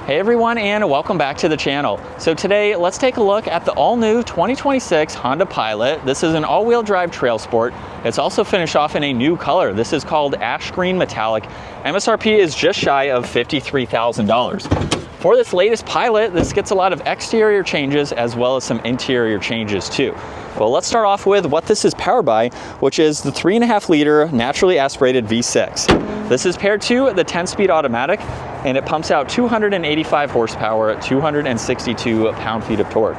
Hey everyone, and welcome back to the channel. So today, let's take a look at the all-new 2026 Honda Pilot. This is an all-wheel drive trail sport. It's also finished off in a new color. This is called Ash Green Metallic. MSRP is just shy of $53,000. For this latest Pilot, this gets a lot of exterior changes as well as some interior changes too. Well, let's start off with what this is powered by, which is the 3.5 liter naturally aspirated V6. This is paired to the 10-speed automatic, and it pumps out 285 horsepower at 262 pound-feet of torque.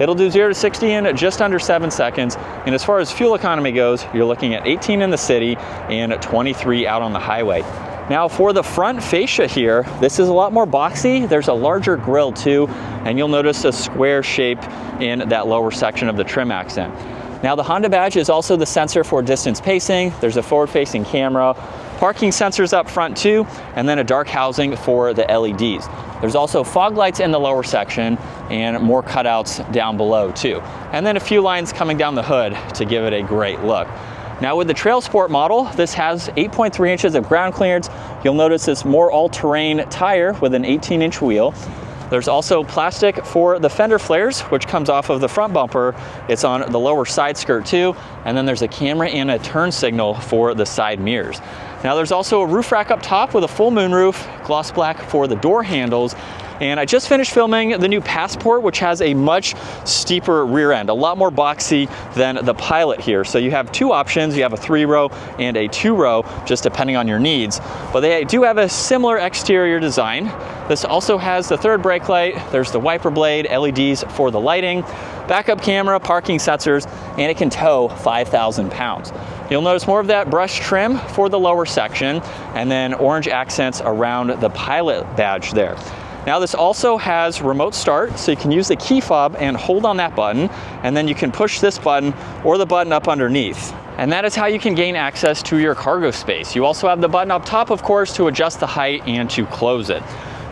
It'll do 0 to 60 in just under 7 seconds, and as far as fuel economy goes, you're looking at 18 in the city and 23 out on the highway. Now for the front fascia here, this is a lot more boxy. There's a larger grille too, and you'll notice a square shape in that lower section of the trim accent. Now the Honda badge is also the sensor for distance pacing. There's a forward-facing camera, parking sensors up front too, and then a dark housing for the LEDs. There's also fog lights in the lower section and more cutouts down below too. And then a few lines coming down the hood to give it a great look. Now with the Trailsport model, this has 8.3 inches of ground clearance. You'll notice this more all-terrain tire with an 18-inch wheel. There's also plastic for the fender flares, which comes off of the front bumper. It's on the lower side skirt too. And then there's a camera and a turn signal for the side mirrors. Now there's also a roof rack up top with a full moonroof, gloss black for the door handles. And I just finished filming the new Passport, which has a much steeper rear end, a lot more boxy than the Pilot here. So you have two options. You have a 3-row and a 2-row, just depending on your needs. But they do have a similar exterior design. This also has the third brake light. There's the wiper blade, LEDs for the lighting, backup camera, parking sensors, and it can tow 5,000 pounds. You'll notice more of that brush trim for the lower section, and then orange accents around the Pilot badge there. Now this also has remote start, so you can use the key fob and hold on that button, and then you can push this button or the button up underneath. And that is how you can gain access to your cargo space. You also have the button up top, of course, to adjust the height and to close it.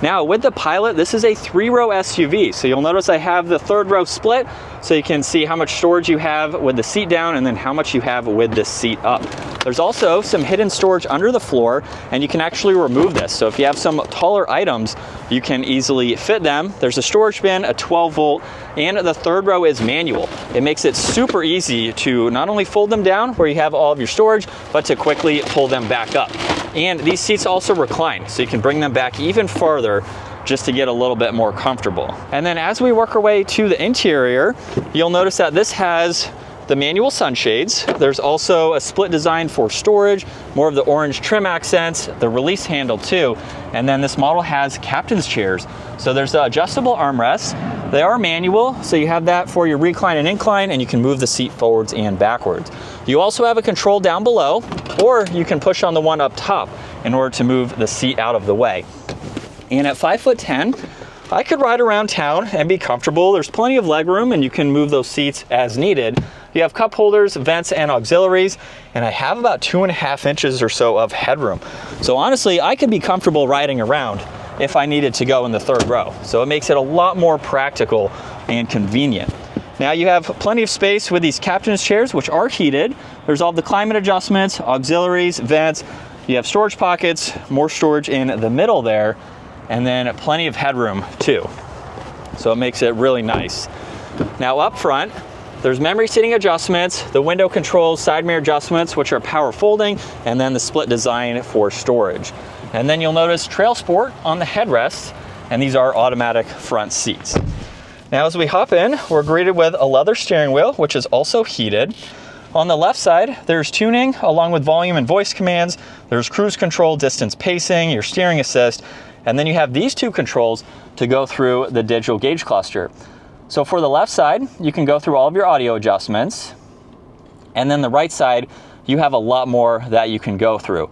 Now with the Pilot, this is a 3-row SUV. So you'll notice I have the 3rd row split, so you can see how much storage you have with the seat down and then how much you have with the seat up. There's also some hidden storage under the floor, and you can actually remove this. So if you have some taller items, you can easily fit them. There's a storage bin, a 12-volt, and the 3rd row is manual. It makes it super easy to not only fold them down where you have all of your storage, but to quickly pull them back up. And these seats also recline, so you can bring them back even farther just to get a little bit more comfortable. And then as we work our way to the interior, you'll notice that this has the manual sunshades. There's also a split design for storage, more of the orange trim accents, the release handle too. And then this model has captain's chairs. So there's adjustable armrests. They are manual, so you have that for your recline and incline, and you can move the seat forwards and backwards. You also have a control down below, or you can push on the one up top in order to move the seat out of the way. And at 5'10", I could ride around town and be comfortable. There's plenty of legroom, and you can move those seats as needed. You have cup holders, vents, and auxiliaries, and I have about 2.5 inches or so of headroom. So honestly, I could be comfortable riding around if I needed to go in the 3rd row. So it makes it a lot more practical and convenient. Now you have plenty of space with these captain's chairs, which are heated. There's all the climate adjustments, auxiliaries, vents. You have storage pockets, more storage in the middle there, and then plenty of headroom too. So it makes it really nice. Now up front, there's memory seating adjustments, the window controls, side mirror adjustments, which are power folding, and then the split design for storage. And then you'll notice Trailsport on the headrests, and these are automatic front seats. Now as we hop in, we're greeted with a leather steering wheel, which is also heated. On the left side, there's tuning along with volume and voice commands. There's cruise control, distance pacing, your steering assist, and then you have these two controls to go through the digital gauge cluster. So for the left side, you can go through all of your audio adjustments, and then the right side, you have a lot more that you can go through.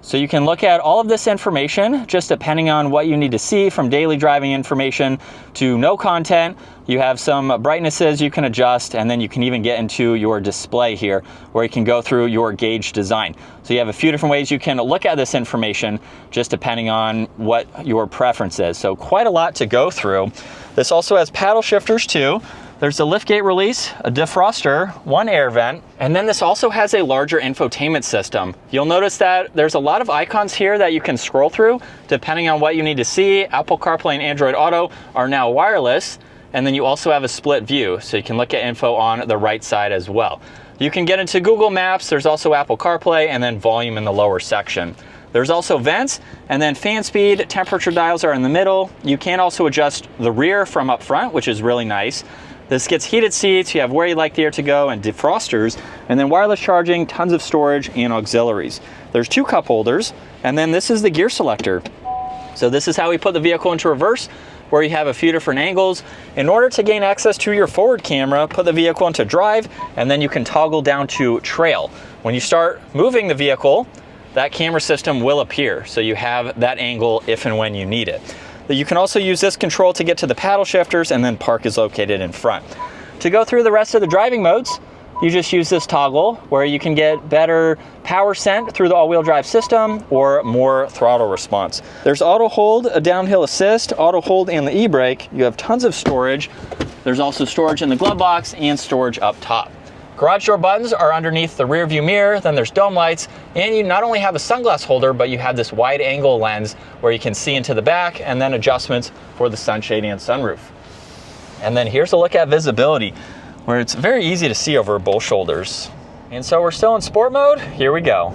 So you can look at all of this information just depending on what you need to see, from daily driving information to no content. You have some brightnesses you can adjust, and then you can even get into your display here where you can go through your gauge design. So you have a few different ways you can look at this information just depending on what your preference is. So quite a lot to go through. This also has paddle shifters too. There's a liftgate release, a defroster, one air vent, and then this also has a larger infotainment system. You'll notice that there's a lot of icons here that you can scroll through depending on what you need to see. Apple CarPlay and Android Auto are now wireless, and then you also have a split view, so you can look at info on the right side as well. You can get into Google Maps, there's also Apple CarPlay, and then volume in the lower section. There's also vents, and then fan speed, temperature dials are in the middle. You can also adjust the rear from up front, which is really nice. This gets heated seats, you have where you like the air to go, and defrosters, and then wireless charging, tons of storage, and auxiliaries. There's 2 cup holders, and then this is the gear selector. So this is how we put the vehicle into reverse, where you have a few different angles. In order to gain access to your forward camera, put the vehicle into drive, and then you can toggle down to trail. When you start moving the vehicle, that camera system will appear, so you have that angle if and when you need it. You can also use this control to get to the paddle shifters, and then park is located in front. To go through the rest of the driving modes, you just use this toggle where you can get better power sent through the all-wheel drive system or more throttle response. There's auto hold, a downhill assist, auto hold, and the e-brake. You have tons of storage. There's also storage in the glove box and storage up top. Garage door buttons are underneath the rear view mirror, then there's dome lights, and you not only have a sunglass holder, but you have this wide angle lens where you can see into the back, and then adjustments for the sunshade and sunroof. And then here's a look at visibility, where it's very easy to see over both shoulders. And so we're still in sport mode, here we go.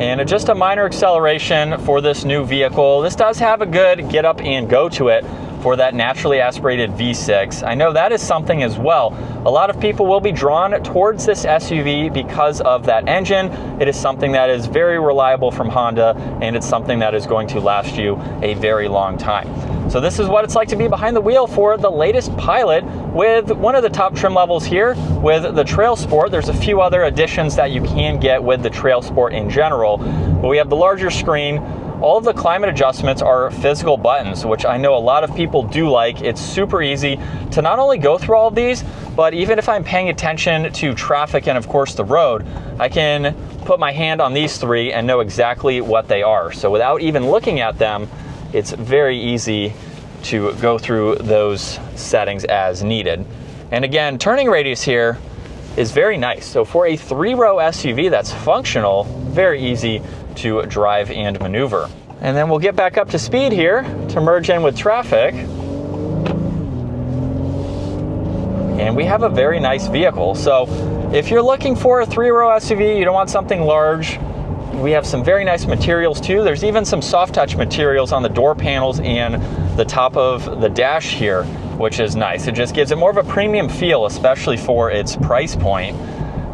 And just a minor acceleration for this new vehicle. This does have a good get up and go to it for that naturally aspirated V6. I know that is something as well. A lot of people will be drawn towards this SUV because of that engine. It is something that is very reliable from Honda, and it's something that is going to last you a very long time. So this is what it's like to be behind the wheel for the latest Pilot with one of the top trim levels here with the Trailsport. There's a few other additions that you can get with the Trailsport in general, but we have the larger screen. All of the climate adjustments are physical buttons, which I know a lot of people do like. It's super easy to not only go through all of these, but even if I'm paying attention to traffic and of course the road, I can put my hand on these 3 and know exactly what they are. So without even looking at them, it's very easy to go through those settings as needed. And again, turning radius here is very nice. So for a 3-row SUV that's functional, very easy to drive and maneuver. And then we'll get back up to speed here to merge in with traffic. And we have a very nice vehicle. So if you're looking for a 3-row SUV, you don't want something large, we have some very nice materials too. There's even some soft touch materials on the door panels and the top of the dash here, which is nice. It just gives it more of a premium feel, especially for its price point.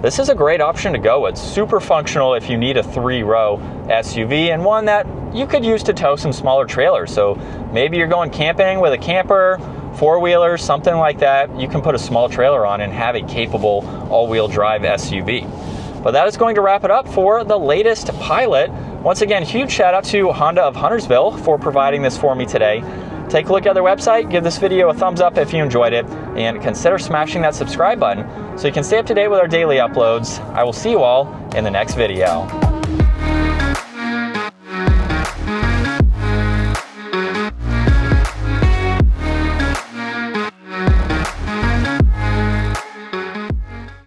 This is a great option to go with. Super functional if you need a 3-row SUV, and one that you could use to tow some smaller trailers. So maybe you're going camping with a camper, 4-wheeler, something like that. You can put a small trailer on and have a capable all-wheel drive SUV. But that is going to wrap it up for the latest Pilot. Once again, huge shout out to Honda of Huntersville for providing this for me today. Take a look at their website, give this video a thumbs up if you enjoyed it, and consider smashing that subscribe button so you can stay up to date with our daily uploads. I will see you all in the next video.